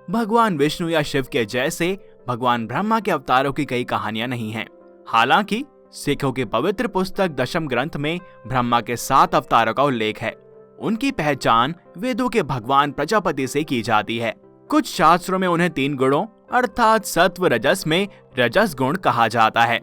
भगवान विष्णु या शिव के जैसे भगवान ब्रह्मा के अवतारों की कई कहानियां नहीं हैं। हालांकि सिखों की पवित्र पुस्तक दशम ग्रंथ में ब्रह्मा के 7 अवतारों का उल्लेख है। उनकी पहचान वेदों के भगवान प्रजापति से की जाती है। कुछ शास्त्रों में उन्हें 3 गुणों अर्थात सत्व रजस में रजस गुण कहा जाता है।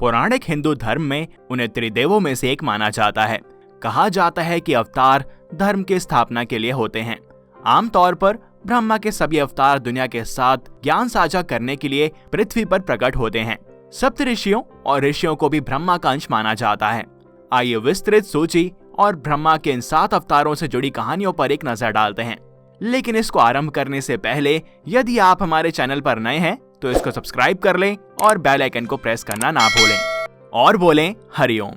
पौराणिक हिंदू धर्म में उन्हें त्रिदेवों में से एक माना जाता है। कहा जाता है कि अवतार धर्म की स्थापना के लिए होते हैं। आमतौर पर ब्रह्मा के सभी अवतार दुनिया के साथ ज्ञान साझा करने के लिए पृथ्वी पर प्रकट होते हैं। सप्तऋषियों और ऋषियों को भी ब्रह्मा का अंश माना जाता है। आइए विस्तृत सूची और ब्रह्मा के इन 7 अवतारों से जुड़ी कहानियों पर एक नजर डालते हैं। लेकिन इसको आरंभ करने से पहले यदि आप हमारे चैनल पर नए हैं तो इसको सब्सक्राइब कर लें और बेल आइकन को प्रेस करना ना भूलें और बोलें हरिओम।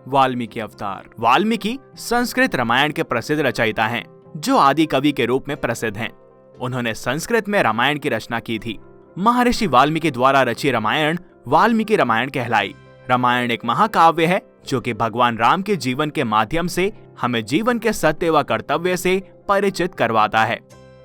वाल्मीकि अवतार। वाल्मीकि संस्कृत रामायण के प्रसिद्ध रचयिता हैं, जो आदि कवि के रूप में प्रसिद्ध हैं। उन्होंने संस्कृत में रामायण की रचना की थी। महर्षि वाल्मीकि द्वारा रची रामायण वाल्मीकि रामायण कहलाई। रामायण एक महाकाव्य है जो कि भगवान राम के जीवन के माध्यम से हमें जीवन के सत्य व कर्तव्य से परिचित करवाता है।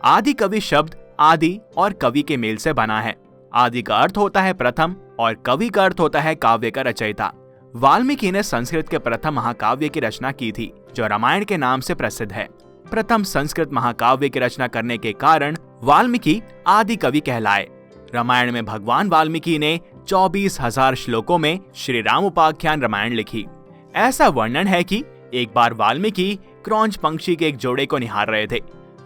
आदि कवि शब्द आदि और कवि के मेल से बना है। आदि का अर्थ होता है प्रथम और कवि का अर्थ होता है काव्य का रचयिता। वाल्मीकि ने संस्कृत के प्रथम महाकाव्य की रचना की थी, जो रामायण के नाम से प्रसिद्ध है। प्रथम संस्कृत महाकाव्य की रचना करने के कारण वाल्मीकि आदि कवि कहलाए। रामायण में भगवान वाल्मीकि ने 24,000 श्लोकों में श्री राम उपाख्यान रामायण लिखी। ऐसा वर्णन है कि एक बार वाल्मीकि क्रौंच पंक्षी के एक जोड़े को निहार रहे थे।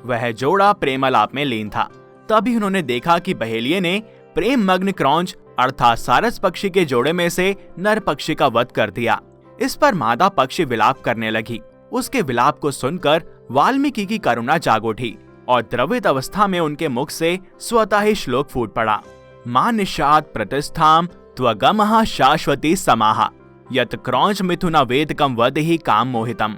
वह जोड़ा प्रेमालाप में लीन था। तभी उन्होंने देखा कि बहेलिये ने प्रेम मग्न क्रौंच अर्थात सारस पक्षी के जोड़े में से नर पक्षी का वध कर दिया। इस पर मादा पक्षी विलाप करने लगी। उसके विलाप को सुनकर वाल्मीकि की करुणा जाग उठी और द्रवित अवस्था में उनके मुख से स्वतः ही श्लोक फूट पड़ा। मां निषाद प्रतिष्ठाम त्वगमः शाश्वती समाहा यत क्रौंच मिथुना वेदकम वद ही काम मोहितम।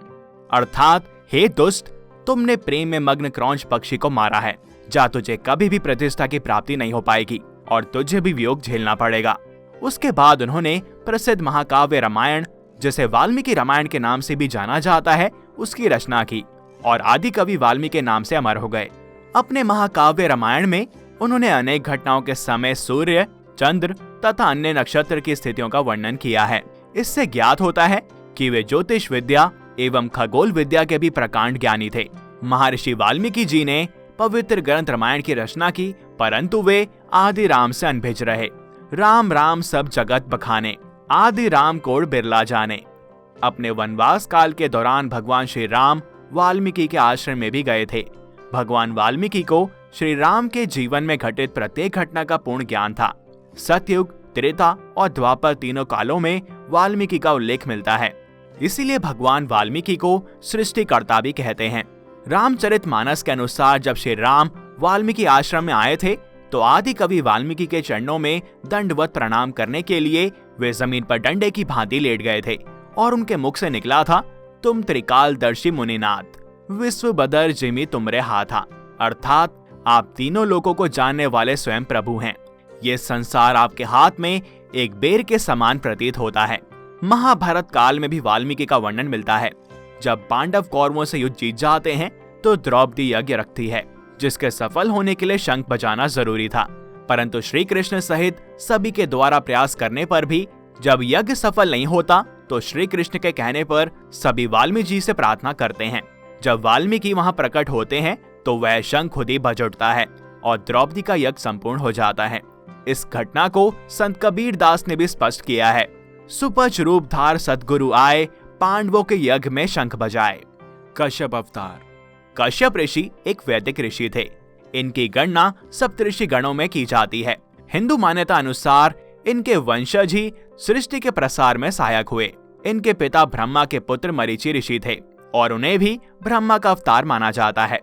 अर्थात हे दुष्ट, तुमने प्रेम में मग्न क्रौंच पक्षी को मारा है। जा तुझे कभी भी प्रतिष्ठा की प्राप्ति नहीं हो पाएगी और तुझे भी वियोग झेलना पड़ेगा। उसके बाद उन्होंने प्रसिद्ध महाकाव्य रामायण, जिसे वाल्मीकि रामायण के नाम से भी जाना जाता है, उसकी रचना की और आदि कवि वाल्मीकि के नाम से अमर हो गए। अपने महाकाव्य रामायण में उन्होंने अनेक घटनाओं के समय सूर्य, चंद्र तथा अन्य नक्षत्र की स्थितियों का वर्णन किया है। इससे ज्ञात होता है कि वे ज्योतिष विद्या एवं खगोल विद्या के भी प्रकांड ज्ञानी थे। महर्षि वाल्मीकि जी ने पवित्र ग्रंथ रामायण की रचना की, परंतु वे आदि राम से अनभिज रहे। राम राम सब जगत बखाने, आदि राम कोड बिरला जाने। अपने वनवास काल के दौरान भगवान श्री राम वाल्मीकि के आश्रम में भी गए थे। भगवान वाल्मीकि को श्री राम के जीवन में घटित प्रत्येक घटना का पूर्ण ज्ञान था। सतयुग, त्रेता और द्वापर तीनों कालों में वाल्मीकि का उल्लेख मिलता है। इसीलिए भगवान वाल्मीकि को सृष्टिकर्ता भी कहते हैं। रामचरितमानस के अनुसार जब श्री राम वाल्मीकि आश्रम में आए थे तो आदि कवि वाल्मीकि के चरणों में दंडवत प्रणाम करने के लिए वे जमीन पर डंडे की भांति लेट गए थे और उनके मुख से निकला था, तुम त्रिकालदर्शी मुनिनाथ, विश्व बदर जिमी तुमरे हाथा। अर्थात आप तीनों लोगों को जानने वाले स्वयं प्रभु हैं। ये संसार आपके हाथ में एक बेर के समान प्रतीत होता है। महाभारत काल में भी वाल्मीकि का वर्णन मिलता है। जब पांडव कौरवों से युद्ध जीत जाते हैं तो द्रौपदी यज्ञ रखती है, जिसके सफल होने के लिए शंख बजाना जरूरी था। परंतु श्री कृष्ण सहित सभी के द्वारा प्रयास करने पर भी जब यज्ञ सफल नहीं होता तो श्री कृष्ण के कहने पर सभी वाल्मीकि जी से प्रार्थना करते हैं। जब वाल्मीकि वहां प्रकट होते हैं तो वह शंख खुद ही बज उठता है और द्रौपदी का यज्ञ संपूर्ण हो जाता है। इस घटना को संत कबीर दास ने भी स्पष्ट किया है। सुपच रूप धार सतगुरु आए, पांडवों के यज्ञ में शंख बजाए। कश्यप अवतार। कश्यप ऋषि एक वैदिक ऋषि थे। इनकी गणना सप्तऋषि गणों में की जाती है। हिंदू मान्यता अनुसार इनके वंशज ही सृष्टि के प्रसार में सहायक हुए। इनके पिता ब्रह्मा के पुत्र मरीचि ऋषि थे और उन्हें भी ब्रह्मा का अवतार माना जाता है।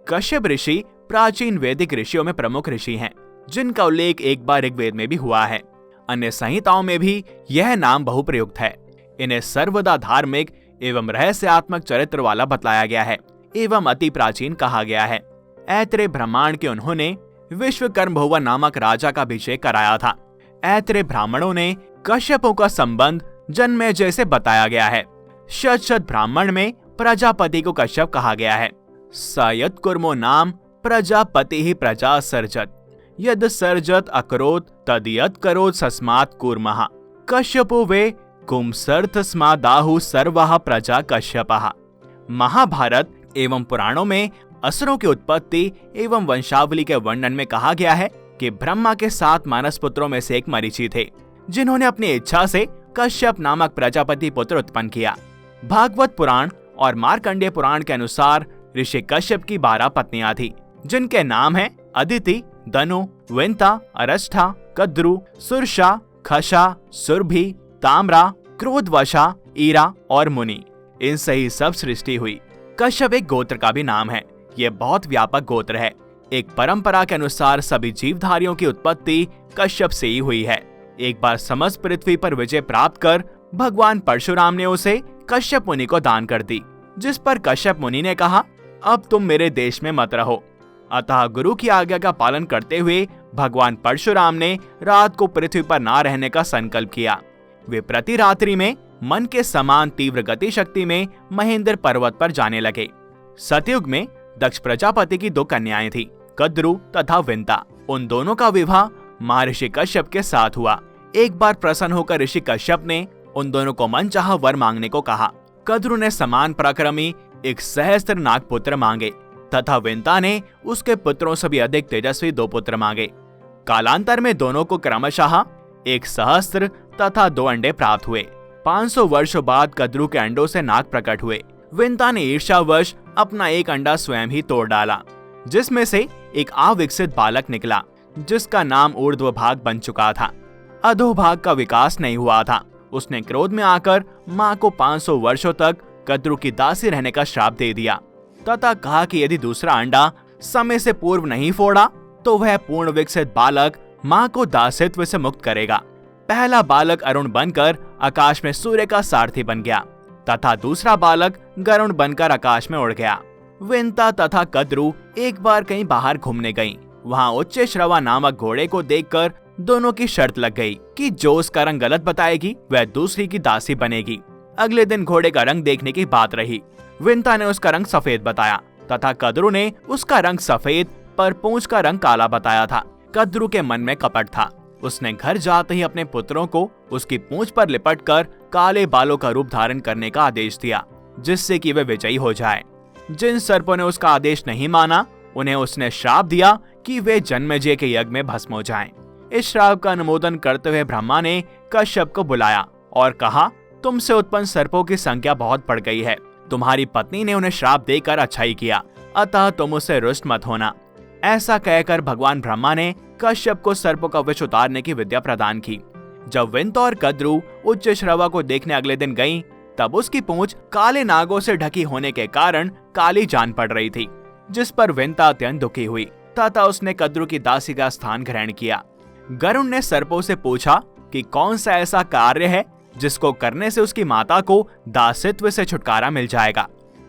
कश्यप ऋषि प्राचीन वैदिक ऋषियों में प्रमुख ऋषि हैं, जिनका उल्लेख एक बार ऋग्वेद में भी हुआ है। अन्य संहिताओं में भी यह नाम बहुप्रयुक्त है। इन्हें सर्वदा धार्मिक एवं रहस्यात्मक चरित्र वाला बतलाया गया है एवं अति प्राचीन कहा गया है। ऐत्रेय ब्रह्मांड के उन्होंने विश्वकर्म नामक राजा का अभिषेक कराया था। ऐत्रेय ब्राह्मणों ने कश्यपों का संबंध जन्मेजय से बताया गया है। शत ब्राह्मण में प्रजापति को कश्यप कहा गया है। सयत कुर्मो नाम प्रजापति ही प्रजा सर्जत, यद सर्जत अकरोत तदियत करोत सस्मात् कूर्मः, कश्यपो वे कुंसर्थ स्मादाहु सर्वः प्रजा कश्यपः। महाभारत एवं पुराणों में असुरों की उत्पत्ति एवं वंशावली के वर्णन में कहा गया है कि ब्रह्मा के 7 मानस पुत्रों में से एक मरीचि थे, जिन्होंने अपनी इच्छा से कश्यप नामक प्रजापति पुत्र उत्पन्न किया। भागवत पुराण और मार्कंडेय पुराण के अनुसार ऋषि कश्यप की 12 पत्नियां थी, जिनके नाम हैं अदिति, दनु, विंता, अरष्ठा, कद्रु, सुरशा, खशा, सुरभि, ताम्रा, क्रोधवशा, ईरा और मुनि। इनसे ही सब सृष्टि हुई। कश्यप एक गोत्र का भी नाम है। ये बहुत व्यापक गोत्र है। एक परंपरा के अनुसार सभी जीवधारियों की उत्पत्ति कश्यप से ही हुई है। एक बार समस्त पृथ्वी पर विजय प्राप्त कर भगवान परशुराम ने उसे कश्यप मुनि को दान कर दी, जिस पर कश्यप मुनि ने कहा, अब तुम मेरे देश में मत रहो। अतः गुरु की आज्ञा का पालन करते हुए भगवान परशुराम ने रात को पृथ्वी पर ना रहने का संकल्प किया। वे प्रति रात्रि में मन के समान तीव्र गति शक्ति में महेंद्र पर्वत पर जाने लगे। सतयुग में दक्ष प्रजापति की 2 कन्याएं थी, कद्रु तथा विंता। उन दोनों का विवाह महर्षि कश्यप के साथ हुआ। एक बार प्रसन्न होकर ऋषि कश्यप ने उन दोनों को मनचाहा वर मांगने को कहा। कद्रु ने समान पराक्रमी एक सहस्त्र नाग पुत्र मांगे तथा विंता ने उसके पुत्रों से भी अधिक तेजस्वी 2 पुत्र मांगे। कालांतर में दोनों को क्रमशः 1 सहस्त्र तथा 2 अंडे प्राप्त हुए। 500 वर्षों बाद कद्रु के अंडों से नाग प्रकट हुए। विंता ने ईर्ष्यावश अपना एक अंडा स्वयं ही तोड़ डाला, जिसमें से एक अविकसित बालक निकला, जिसका नाम ऊर्ध्व भाग बन चुका था। अधोभाग का विकास नहीं हुआ था। उसने क्रोध में आकर मां को 500 वर्षों तक कद्रु की दासी रहने का श्राप दे दिया तथा कहा कि यदि दूसरा अंडा समय से पूर्व नहीं फोड़ा तो वह पूर्ण विकसित बालक मां को दासित्व से मुक्त करेगा। पहला बालक अरुण बनकर आकाश में सूर्य का सारथी बन गया तथा दूसरा बालक गरुण बनकर आकाश में उड़ गया। विंता तथा कद्रु एक बार कहीं बाहर घूमने गईं। वहां उच्च श्रवा नामक घोड़े को देखकर दोनों की शर्त लग गई कि जो उसका रंग गलत बताएगी वह दूसरी की दासी बनेगी। अगले दिन घोड़े का रंग देखने की बात रही। विंता ने उसका रंग सफेद बताया तथा कद्रु ने उसका रंग सफेद पर पूंछ का रंग काला बताया था। कद्रु के मन में कपट था। उसने घर जाते ही अपने पुत्रों को उसकी पूंछ पर लिपटकर काले बालों का रूप धारण करने का आदेश दिया, जिससे कि वे विजयी हो जाए। जिन सर्पों ने उसका आदेश नहीं माना, उन्हें उसने श्राप दिया कि वे जन्मेजय के यज्ञ में भस्म हो जाएं। इस श्राप का अनुमोदन करते हुए ब्रह्मा ने कश्यप को बुलाया और कहा, तुमसे उत्पन्न सर्पों की संख्या बहुत बढ़ गई है। तुम्हारी पत्नी ने उन्हें श्राप देकर अच्छाई किया, अतः तुम उससे रुष्ट मत होना। ऐसा कहकर भगवान ब्रह्मा ने कश्यप को सर्पों का विष उतारने की विद्या प्रदान की। जब विंता और कद्रु उच्च श्रवा को देखने अगले दिन गईं, तब उसकी पूंछ काले नागों से ढकी होने के कारण काली जान पड़ रही थी, जिस पर विंता अत्यंत दुखी हुई तथा उसने कद्रु की दासी का स्थान ग्रहण किया। गरुण ने सर्पों से पूछा कि कौन सा ऐसा कार्य है जिसको करने से उसकी माता को दासित्व से छुटकारा मिल जाएगा,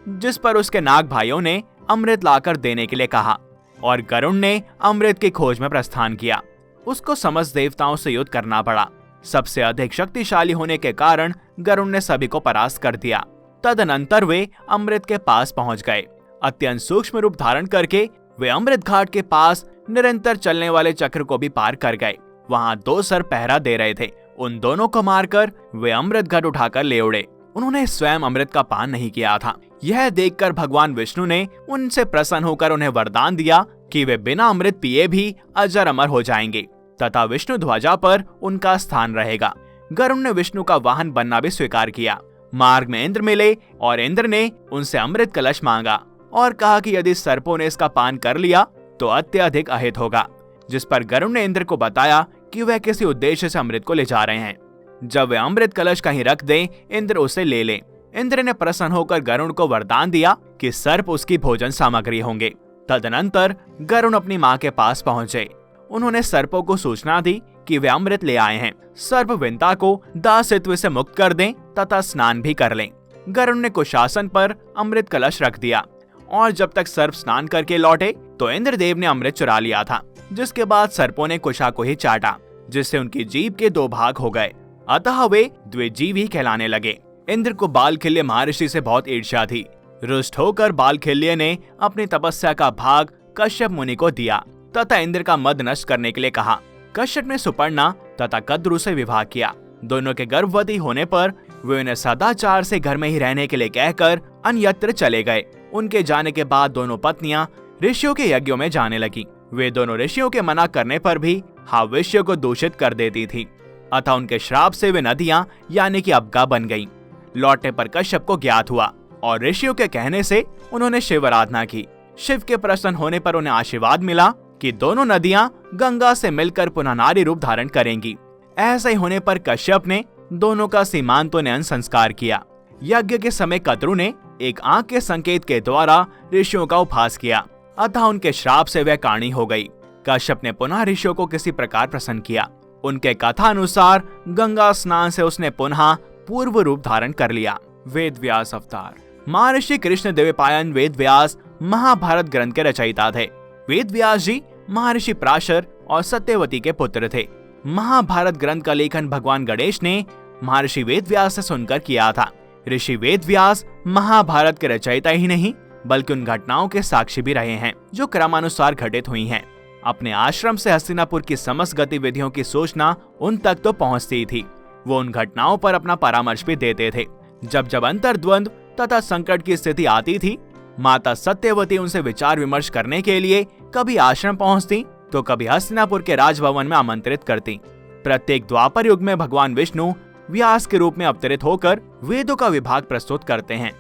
जिस पर उसके नाग भाइयों ने अमृत लाकर देने के लिए कहा और गरुण ने अमृत की खोज में प्रस्थान किया। उसको समस्त देवताओं से युद्ध करना पड़ा। सबसे अधिक शक्तिशाली होने के कारण गरुण ने सभी को परास्त कर दिया। तदनंतर वे अमृत के पास पहुंच गए। अत्यंत सूक्ष्म रूप धारण करके वे अमृत घाट के पास निरंतर चलने वाले चक्र को भी पार कर गए। वहां 2 सर्प पहरा दे रहे थे। उन दोनों को मारकर वे अमृत घट उठाकर ले उड़े। उन्होंने स्वयं अमृत का पान नहीं किया था। यह देखकर भगवान विष्णु ने उनसे प्रसन्न होकर उन्हें वरदान दिया कि वे बिना अमृत पिए भी अजर अमर हो जाएंगे तथा विष्णु ध्वजा पर उनका स्थान रहेगा। गरुण ने विष्णु का वाहन बनना भी स्वीकार किया। मार्ग में इंद्र मिले और इंद्र ने उनसे अमृत कलश मांगा और कहा कि यदि सर्पों ने इसका पान कर लिया तो अत्यधिक अहित होगा, जिस पर गरुण ने इंद्र को बताया कि वह किसी उद्देश्य से अमृत को ले जा रहे हैं। जब वे अमृत कलश कहीं रख दें, इंद्र उसे ले लें। इंद्र ने प्रसन्न होकर गरुण को वरदान दिया कि सर्प उसकी भोजन सामग्री होंगे। तदनंतर गरुण अपनी मां के पास पहुंचे। उन्होंने सर्पों को सूचना दी कि वे अमृत ले आए हैं। सर्प विंता को दासित्व से मुक्त कर दें तथा स्नान भी कर लें। गरुण ने कुशासन पर अमृत कलश रख दिया और जब तक सर्प स्नान करके लौटे तो इंद्रदेव ने अमृत चुरा लिया था, जिसके बाद सर्पों ने कुशा को ही चाटा, जिससे उनकी जीभ के 2 भाग हो गए। अतः वे द्विजीवी कहलाने लगे। इंद्र को बालखिल्य महर्षि से बहुत ईर्ष्या थी। रुष्ट होकर बालखिल्य ने अपनी तपस्या का भाग कश्यप मुनि को दिया तथा इंद्र का मद नष्ट करने के लिए कहा। कश्यप ने सुपर्णा तथा कद्रु से विवाह किया। दोनों के गर्भवती होने पर वे उन्हें सदाचार से घर में ही रहने के लिए कहकर अन्यत्र चले गए। उनके जाने के बाद दोनों पत्नियां ऋषियों के यज्ञों में जाने लगी। वे दोनों ऋषियों के मना करने पर भी हविष्य को दूषित कर देती थी, अतः उनके श्राप से वे नदियां यानी कि अबगा बन गईं। लौटने पर कश्यप को ज्ञात हुआ और ऋषियों के कहने से उन्होंने शिव आराधना की। शिव के प्रसन्न होने पर उन्हें आशीर्वाद मिला कि दोनों नदियां गंगा से मिलकर पुनः नारी रूप धारण करेंगी। ऐसा ही होने पर कश्यप ने दोनों का सीमांतोन्नयन संस्कार किया। यज्ञ के समय कद्रु ने एक आंख के संकेत के द्वारा ऋषियों का उपहास किया, अतः उनके श्राप से वह काणी हो गई। कश्यप ने पुनः ऋषियों को किसी प्रकार प्रसन्न किया। उनके कथा अनुसार गंगा स्नान से उसने पुनः पूर्व रूप धारण कर लिया। वेद व्यास अवतार। महर्षि कृष्ण द्वैपायन वेद व्यास महाभारत ग्रंथ के रचयिता थे। वेद व्यास जी महर्षि पराशर और सत्यवती के पुत्र थे। महाभारत ग्रंथ का लेखन भगवान गणेश ने महर्षि वेद व्यास से सुनकर किया था। ऋषि वेद व्यास महाभारत के रचयिता ही नहीं बल्कि उन घटनाओं के साक्षी भी रहे हैं जो क्रमानुसार घटित हुई हैं। अपने आश्रम से हस्तिनापुर की समस्त गतिविधियों की सूचना उन तक तो पहुंचती थी। वो उन घटनाओं पर अपना परामर्श भी देते थे। जब जब अंतर्द्वंद तथा संकट की स्थिति आती थी, माता सत्यवती उनसे विचार विमर्श करने के लिए कभी आश्रम पहुंचती तो कभी हस्तिनापुर के राजभवन में आमंत्रित करती। प्रत्येक द्वापर युग में भगवान विष्णु व्यास के रूप में अवतरित होकर वेदों का विभाग प्रस्तुत करते हैं।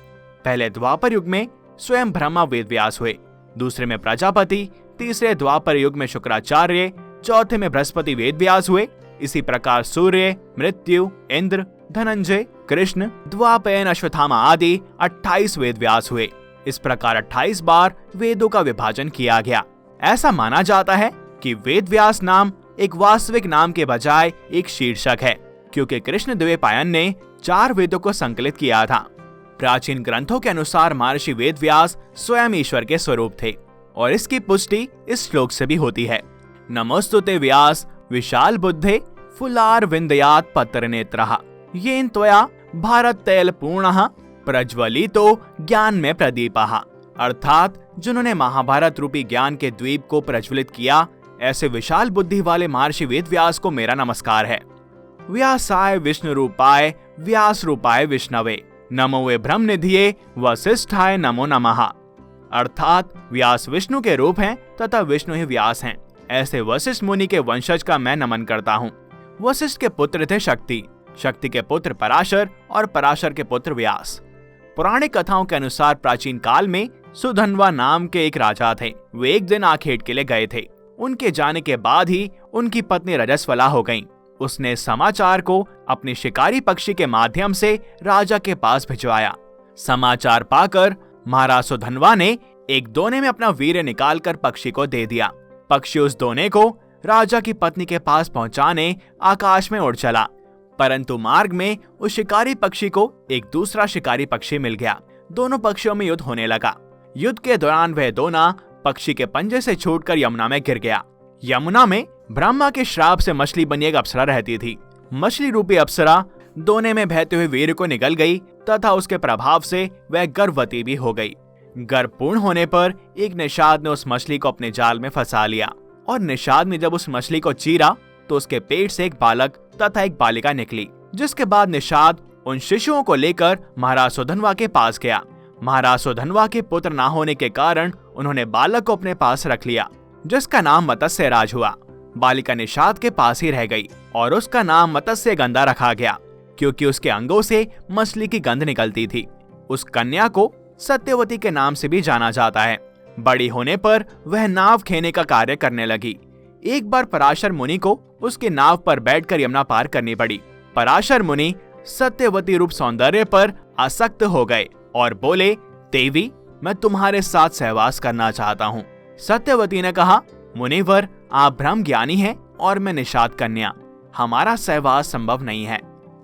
पहले द्वापर युग में स्वयं ब्रह्मा वेद व्यास हुए, दूसरे में प्रजापति, तीसरे द्वापर युग में शुक्राचार्य, चौथे में बृहस्पति वेद व्यास हुए। इसी प्रकार सूर्य, मृत्यु, इंद्र, धनंजय, कृष्ण, द्वापयन, अश्वत्थामा आदि 28 वेद व्यास हुए। इस प्रकार 28 बार वेदों का विभाजन किया गया। ऐसा माना जाता है कि वेद व्यास नाम एक वास्तविक नाम के बजाय एक शीर्षक है, क्योंकि कृष्ण द्वैपायन ने 4 वेदों को संकलित किया था। प्राचीन ग्रंथों के अनुसार महर्षि वेद व्यास स्वयं ईश्वर के स्वरूप थे और इसकी पुष्टि इस श्लोक से भी होती है। नमोस्तुते व्यास विशाल बुद्धे फुलार विंदयात पत्र नेत्रः येन त्वया भारत तैल पूर्णः प्रज्वलितो ज्ञान में प्रदीपः। अर्थात जिन्होंने महाभारत रूपी ज्ञान के द्वीप को प्रज्वलित किया, ऐसे विशाल बुद्धि वाले महर्षि वेद व्यास को मेरा नमस्कार है। व्यासाय विष्णु रूपाय व्यास रूपाय विष्णवे नमो वे ब्रह्म निधिये वसिष्ठाय नमो नमः। अर्थात व्यास विष्णु के रूप हैं तथा विष्णु ही व्यास हैं। ऐसे वशिष्ठ मुनि के वंशज का मैं नमन करता हूँ। वशिष्ठ के पुत्र थे शक्ति, शक्ति के पुत्र पराशर और पराशर के पुत्र व्यास। पौराणिक कथाओं के अनुसार प्राचीन काल में सुधन्वा नाम के एक राजा थे। वे एक दिन आखेट के लिए गए थे। उनके जाने के बाद ही उनकी पत्नी रजस्वला हो गईं। उसने समाचार को अपने शिकारी पक्षी के माध्यम से राजा के पास भिजवाया। समाचार पाकर महाराज सुधन्वा ने एक दोने में अपना वीर्य निकालकर पक्षी को दे दिया। पक्षी उस दोने को राजा की पत्नी के पास पहुंचाने आकाश में उड़ चला, परंतु मार्ग में उस शिकारी पक्षी को एक दूसरा शिकारी पक्षी मिल गया। दोनों पक्षियों में युद्ध होने लगा। युद्ध के दौरान वह दोना पक्षी के पंजे से छूटकर यमुना में गिर गया। यमुना में ब्रह्मा के श्राप से मछली बनी एक अप्सरा रहती थी। मछली रूपी अप्सरा दोने में बहते हुए वीर को निगल गई तथा उसके प्रभाव से वह गर्भवती भी हो गई। गर्भ पूर्ण होने पर एक निषाद ने उस मछली को अपने जाल में फंसा लिया और निषाद ने जब उस मछली को चीरा तो उसके पेट से एक बालक तथा एक बालिका निकली। जिसके बाद निषाद उन शिशुओं को लेकर महाराज सुधन्वा के पास गया। महाराज सुधन्वा के पुत्र ना होने के कारण उन्होंने बालक को अपने पास रख लिया, जिसका नाम मत्स्य राज हुआ। बालिका निषाद के पास ही रह गई और उसका नाम मत्स्य गंधा रखा गया, क्योंकि उसके अंगों से मछली की गंध निकलती थी। उस कन्या को सत्यवती के नाम से भी जाना जाता है। बड़ी होने पर वह नाव खेने का कार्य करने लगी। एक बार पराशर मुनि को उसकी नाव पर बैठकर यमुना पार करनी पड़ी। पराशर मुनि सत्यवती रूप सौंदर्य पर आसक्त हो गए और बोले, देवी, मैं तुम्हारे साथ सहवास करना चाहता हूँ। सत्यवती ने कहा, मुनिवर, आप ब्रह्म ज्ञानी हैं और मैं निषाद कन्या, हमारा सहवास संभव नहीं है।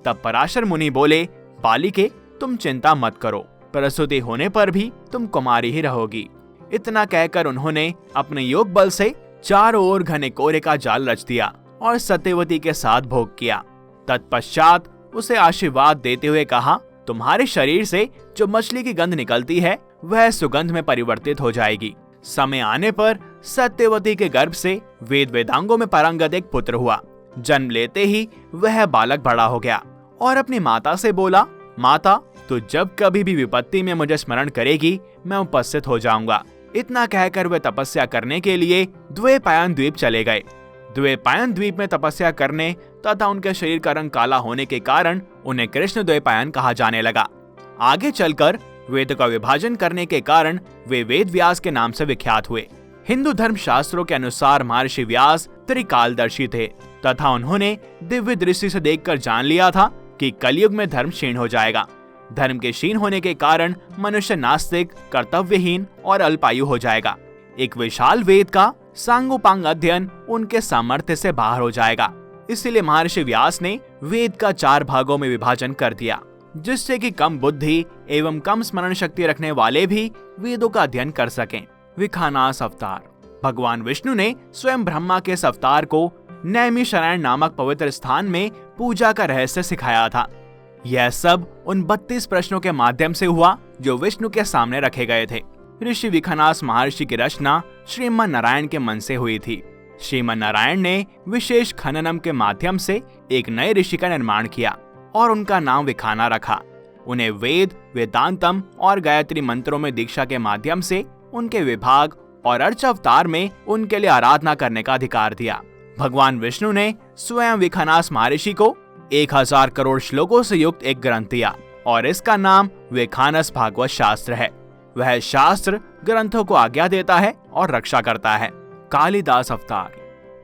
तब पराशर मुनि बोले, बालिके, तुम चिंता मत करो, प्रसूति होने पर भी तुम कुमारी ही रहोगी। इतना कहकर उन्होंने अपने योग बल से चारों ओर घने कोहरे का जाल रच दिया और सत्यवती के साथ भोग किया। तत्पश्चात उसे आशीर्वाद देते हुए कहा, तुम्हारे शरीर से जो मछली की गंध निकलती है वह सुगंध में परिवर्तित हो जाएगी। समय आने पर सत्यवती के गर्भ से वेद वेदांगों में पारंगत एक पुत्र हुआ। जन्म लेते ही वह बालक बड़ा हो गया और अपनी माता से बोला, माता, तू जब कभी भी विपत्ति में मुझे स्मरण करेगी, मैं उपस्थित हो जाऊंगा। इतना कहकर वे तपस्या करने के लिए द्वैपायन द्वीप चले गए। द्वैपायन द्वीप में तपस्या करने तथा उनके शरीर का रंग काला होने के कारण उन्हें कृष्ण द्वैपायन कहा जाने लगा। आगे चलकर वेद का विभाजन करने के कारण वे वेद व्यास के नाम से विख्यात हुए। हिंदू धर्म शास्त्रों के अनुसार महर्षि व्यास त्रिकालदर्शी थे तथा उन्होंने दिव्य दृष्टि से देखकर जान लिया था कि कलयुग में धर्म क्षीण हो जाएगा। धर्म के क्षीण होने के कारण मनुष्य नास्तिक, कर्तव्यहीन और अल्पायु हो जाएगा। एक विशाल वेद का सांगोपांग अध्ययन उनके सामर्थ्य से बाहर हो जाएगा। इसलिए महर्षि व्यास ने वेद का 4 भागों में विभाजन कर दिया, जिससे कि कम बुद्धि एवं कम स्मरण शक्ति रखने वाले भी वेदों का अध्ययन कर सकें। विखानास अवतार। भगवान विष्णु ने स्वयं ब्रह्मा के इस अवतार को नैमिषारण्य नामक पवित्र स्थान में पूजा का रहस्य सिखाया था। यह सब उन 32 प्रश्नों के माध्यम से हुआ जो विष्णु के सामने रखे गए थे। ऋषि विखानास महर्षि की रचना श्रीमन नारायण के मन से हुई थी। श्रीमन नारायण ने विशेष खननम के माध्यम से एक नए ऋषि का निर्माण किया और उनका नाम विखाना रखा। उन्हें वेद, वेदांतम और गायत्री मंत्रों में दीक्षा के माध्यम से उनके विभाग और अर्च अवतार में उनके लिए आराधना करने का अधिकार दिया। भगवान विष्णु ने स्वयं विखानास महर्षि को 1000 करोड़ श्लोकों से युक्त एक ग्रंथ दिया और इसका नाम विखानस भागवत शास्त्र है। वह शास्त्र ग्रंथों को आज्ञा देता है और रक्षा करता है। कालिदास अवतार।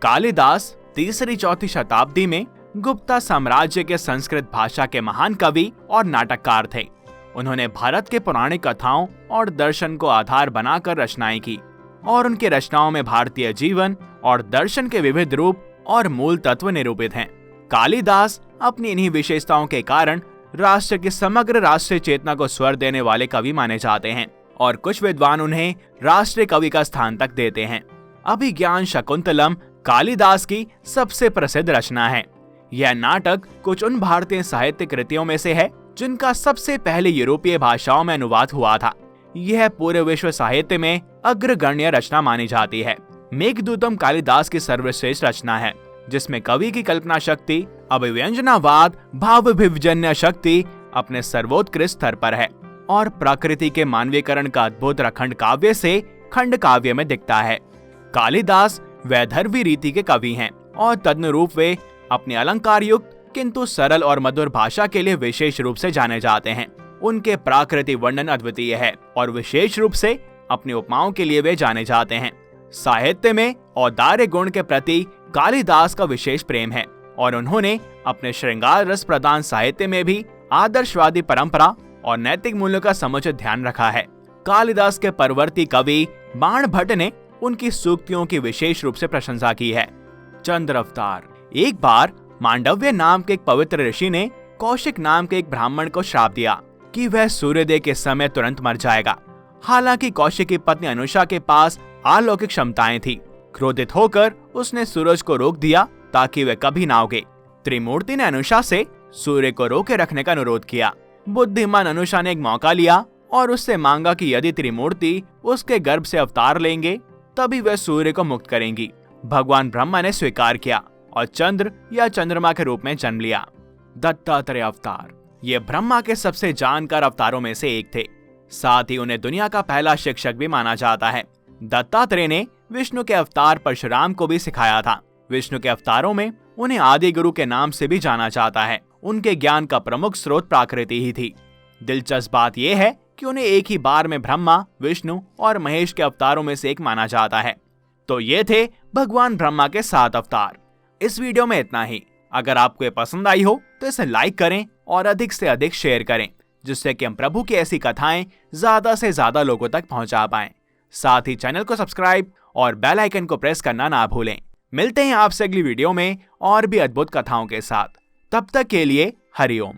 कालिदास 3री-4वीं शताब्दी में गुप्ता साम्राज्य के संस्कृत भाषा के महान कवि और नाटककार थे। उन्होंने भारत के पौराणिक कथाओं और दर्शन को आधार बनाकर रचनाएं की और उनकी रचनाओं में भारतीय जीवन और दर्शन के विविध रूप और मूल तत्व निरूपित हैं। कालिदास अपनी इन्हीं विशेषताओं के कारण राष्ट्र की समग्र राष्ट्रीय चेतना को स्वर देने वाले कवि माने जाते हैं और कुछ विद्वान उन्हें राष्ट्रीय कवि का स्थान तक देते हैं। अभिज्ञान शकुंतलम कालिदास की सबसे प्रसिद्ध रचना है। यह नाटक कुछ उन भारतीय साहित्य कृतियों में से है जिनका सबसे पहले यूरोपीय भाषाओं में अनुवाद हुआ था। यह पूरे विश्व साहित्य में अग्रगण्य रचना मानी जाती है। मेघदूतम कालिदास की सर्वश्रेष्ठ रचना है, जिसमें कवि की कल्पना शक्ति, अभिव्यंजनावाद, भावभिव्यंजन शक्ति अपने सर्वोत्कृष्ट स्तर पर है और प्रकृति के मानवीकरण का अद्भुत रखंड काव्य से खंड काव्य में दिखता है। कालिदास वैदर्भी रीति के कवि हैं और तदनुरूप वे अपनी अलंकार युक्त किंतु सरल और मधुर भाषा के लिए विशेष रूप से जाने जाते हैं। उनके प्राकृतिक वर्णन अद्वितीय है और विशेष रूप से अपनी उपमाओं के लिए वे जाने जाते हैं। साहित्य में औदार्य गुण के प्रति कालिदास का विशेष प्रेम है और उन्होंने अपने श्रृंगार रस प्रदान साहित्य में भी आदर्शवादी परंपरा और नैतिक मूल्यों का समुचित ध्यान रखा है। कालिदास के परवर्ती कवि बाण भट्ट ने उनकी सूक्तियों की विशेष रूप से प्रशंसा की है। चंद्र अवतार। एक बार मांडव्य नाम के एक पवित्र ऋषि ने कौशिक नाम के एक ब्राह्मण को श्राप दिया कि वह सूर्योदय के समय तुरंत मर जाएगा। हालांकि कौशिक की पत्नी अनुषा के पास अलौकिक क्षमताएं थी। क्रोधित होकर उसने सूरज को रोक दिया ताकि वह कभी ना उगे। त्रिमूर्ति ने अनुषा से सूर्य को रोके रखने का अनुरोध किया। बुद्धिमान अनुषा ने एक मौका लिया और उससे मांगा कि यदि त्रिमूर्ति उसके गर्भ से अवतार लेंगे तभी वह सूर्य को मुक्त करेंगी। भगवान ब्रह्मा ने स्वीकार किया और चंद्र या चंद्रमा के रूप में जन्म लिया। दत्तात्रेय अवतार। ये ब्रह्मा के सबसे जानकार अवतारों में से एक थे। साथ ही उन्हें दुनिया का पहला शिक्षक भी माना जाता है। दत्तात्रेय ने विष्णु के अवतार परशुराम को भी सिखाया था। विष्णु के अवतारों में उन्हें आदि गुरु के नाम से भी जाना जाता है। उनके ज्ञान का प्रमुख स्रोत प्रकृति ही थी। दिलचस्प बात यह है कि उन्हें एक ही बार में ब्रह्मा, विष्णु और महेश के अवतारों में से एक माना जाता है। तो ये थे भगवान ब्रह्मा के 7 अवतार। इस वीडियो में इतना ही। अगर आपको ये पसंद आई हो तो इसे लाइक करें और अधिक से अधिक शेयर करें, जिससे कि हम प्रभु की ऐसी कथाएं ज्यादा से ज्यादा लोगों तक पहुंचा पाएं। साथ ही चैनल को सब्सक्राइब और बेल आइकन को प्रेस करना ना भूलें। मिलते हैं आपसे अगली वीडियो में और भी अद्भुत कथाओं के साथ। तब तक के लिए हरि ओम।